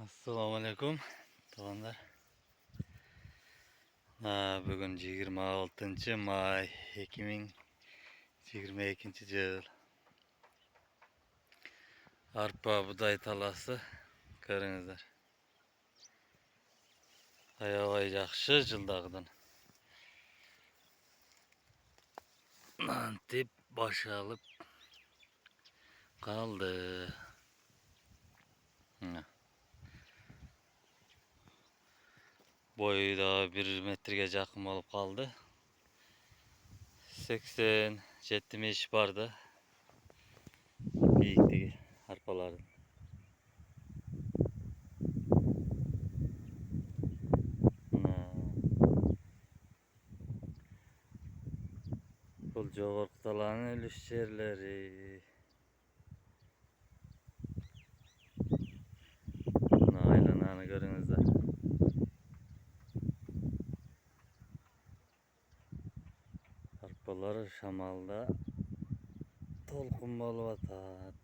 Assalamu alaikum doğanlar. Bugün 26 may 2022 yıl. Arpa buday talası görünüzler. Ayağı yaxşı cıldağıdan. Antip başalıp kaldı. Boyu da 1 metreye yakın olup kaldı. 80-70 vardı. Büyüktü arpaların. Bu Jogortalanın ölüş yerleri. Aylananı görünüzler. Arpalar şamalda tolkun bol vatat.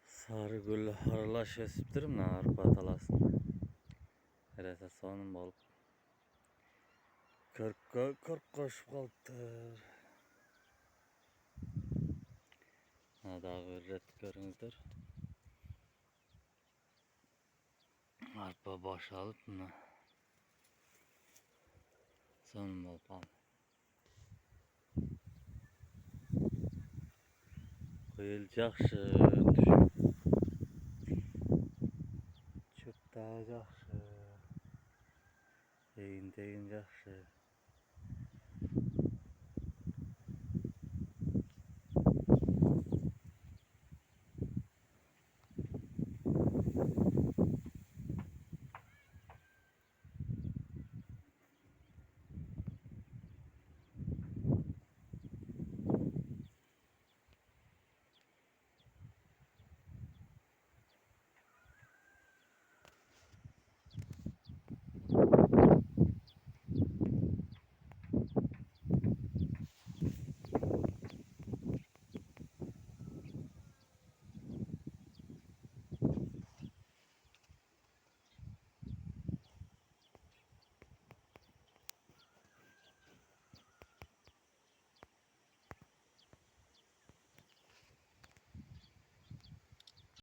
Sarı gül harlaş esiptirim na arpa talasında. Herese sonum bolup. 40 koşup kalktır. Daha ret görünüzdür. Arpa boşalıp mı? Sonum bolup aldı. Kıyıl yaxşı düşün. Çöp daha yaxşı. Deyin yaxşı.